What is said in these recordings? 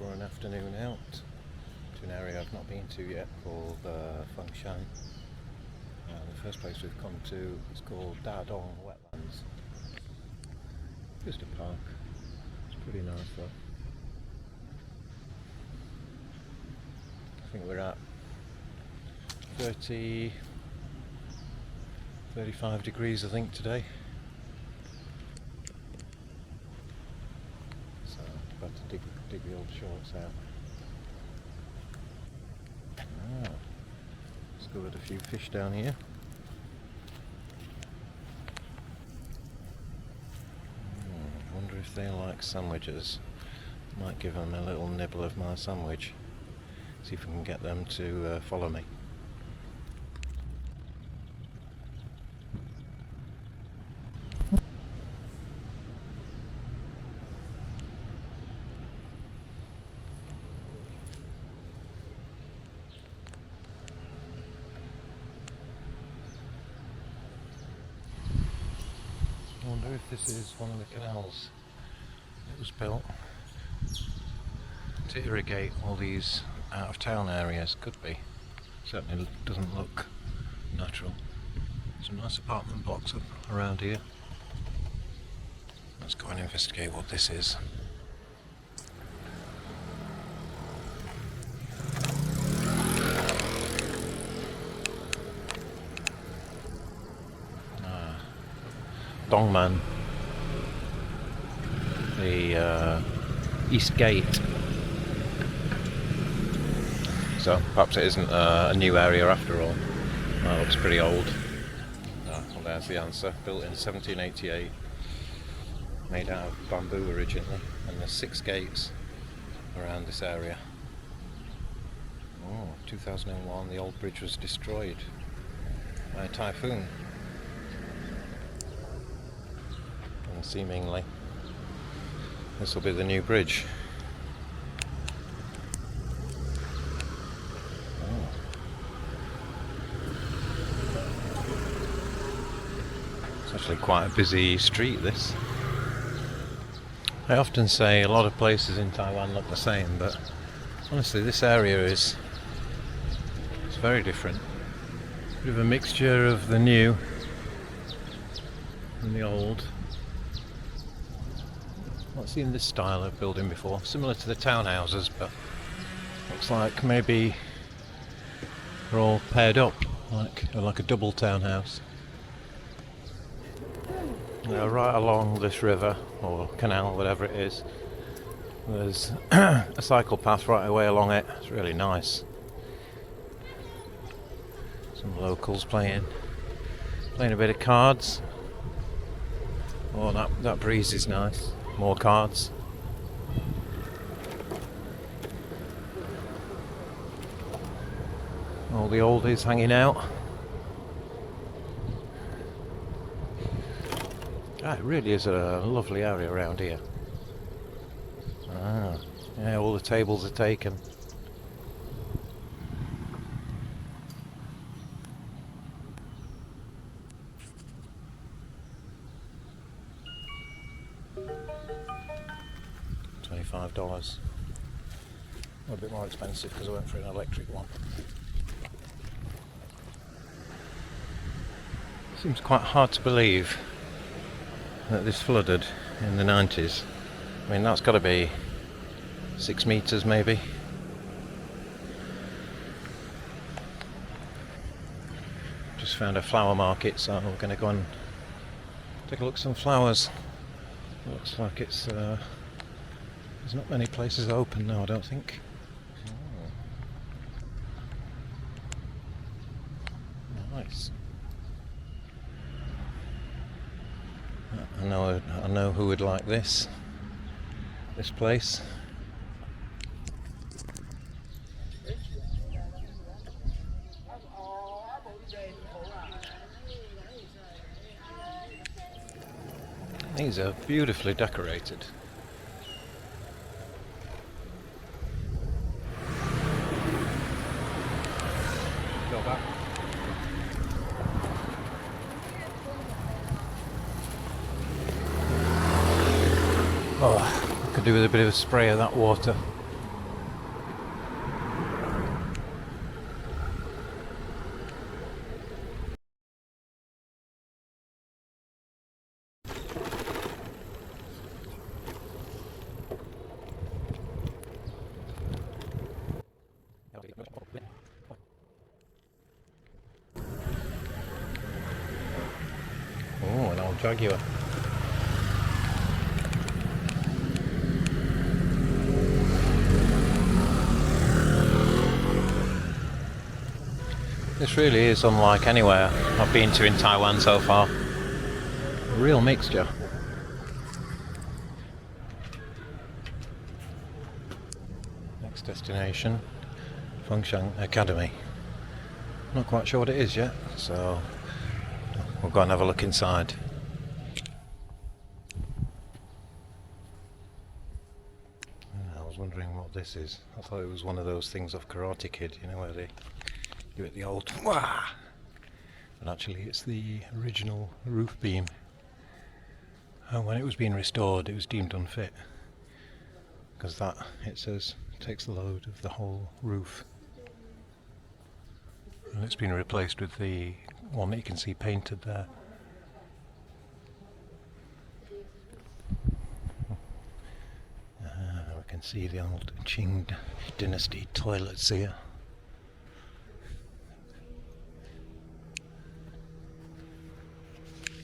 for an afternoon out to an area I've not been to yet called Fengshan. The first place we've come to is called Dadong Wetlands. Just a park. It's pretty nice though. I think we're at 35 degrees I think today. So I've got to dig the old shorts out. Discovered a few fish down here. Wonder if they like sandwiches. Might give them a little nibble of my sandwich. See if we can get them to follow me. I wonder if this is one of the canals that was built to irrigate all these out of town areas. Could be. Certainly doesn't look natural. Some nice apartment blocks up around here. Let's go and investigate what this is. Dongman, the East Gate. So perhaps it isn't a new area after all. That looks pretty old. Well, there's the answer. Built in 1788, made out of bamboo originally, and there's 6 gates around this area. 2001, the old bridge was destroyed by a typhoon. And seemingly this will be the new bridge. It's actually quite a busy street, this. I often say a lot of places in Taiwan look the same, but honestly this area it's very different. Bit of a mixture of the new and the old. Not seen this style of building before. Similar to the townhouses, but looks like maybe they're all paired up, like a double townhouse. Now, right along this river or canal, whatever it is, there's a cycle path right away along it. It's really nice. Some locals playing a bit of cards. Oh, that breeze is nice. More cards. All the oldies hanging out. It really is a lovely area around here. Yeah, all the tables are taken. $25. A bit more expensive because I went for an electric one. Seems quite hard to believe that this flooded in the 90s. I mean, that's got to be 6 meters maybe. Just found a flower market, so we're going to go and take a look at some flowers. Looks like it's there's not many places open now, I don't think. Nice. I know who would like this place. These are beautifully decorated. Go back. Oh, I could do with a bit of a spray of that water. Jaguar. This really is unlike anywhere I've been to in Taiwan so far. A real mixture. Next destination, Fengshan Academy. Not quite sure what it is yet, so we'll go and have a look inside. I was wondering what this is. I thought it was one of those things off Karate Kid, you know, where they do it the old wah! But actually it's the original roof beam. And when it was being restored it was deemed unfit, because that, it says, takes the load of the whole roof. And it's been replaced with the one that you can see painted there. We can see the old Qing dynasty toilets here.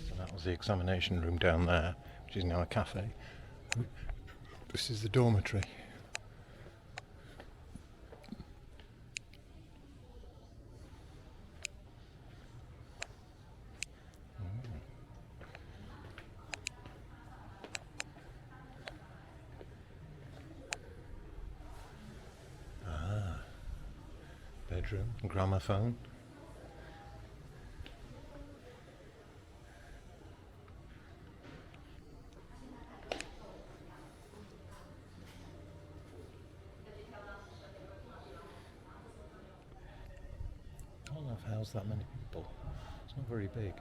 So that was the examination room down there, which is now a cafe. This is the dormitory. Bedroom, gramophone. I don't know if it housed that many people. It's not very big.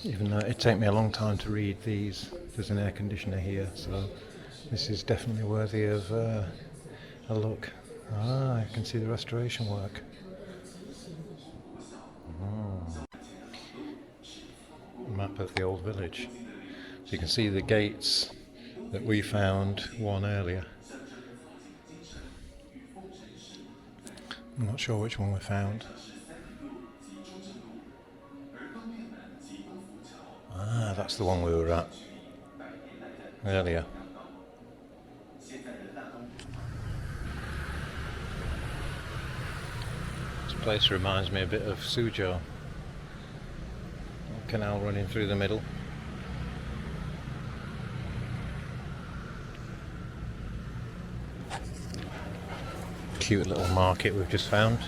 Even though it'd take me a long time to read these, there's an air conditioner here, so this is definitely worthy of a look. I can see the restoration work. Map of the old village. So you can see the gates that we found one earlier. I'm not sure which one we found. That's the one we were at earlier. This place reminds me a bit of Suzhou. Canal running through the middle. Cute little market we've just found.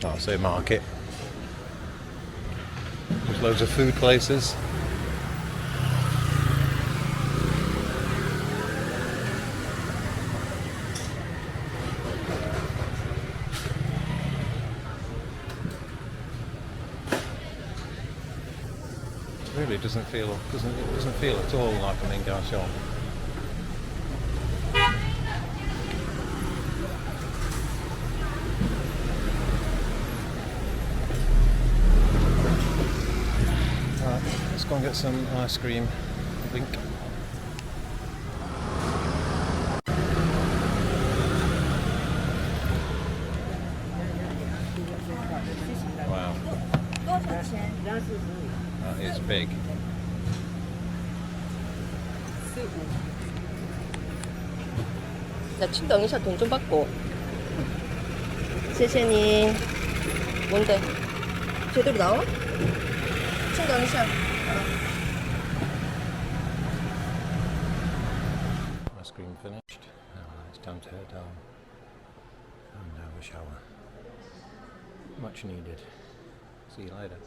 Oh, I say market. There's loads of food places. Really doesn't feel at all like I'm in Kaohsiung. Right, let's go and get some ice cream, I think. Wow. That is big. 나 침等一下돈 좀 받고. 谢谢你. 뭔데? 제대로 나와? 침等一下. Ice cream finished. It's time to head down and have a shower. Much needed. See you later.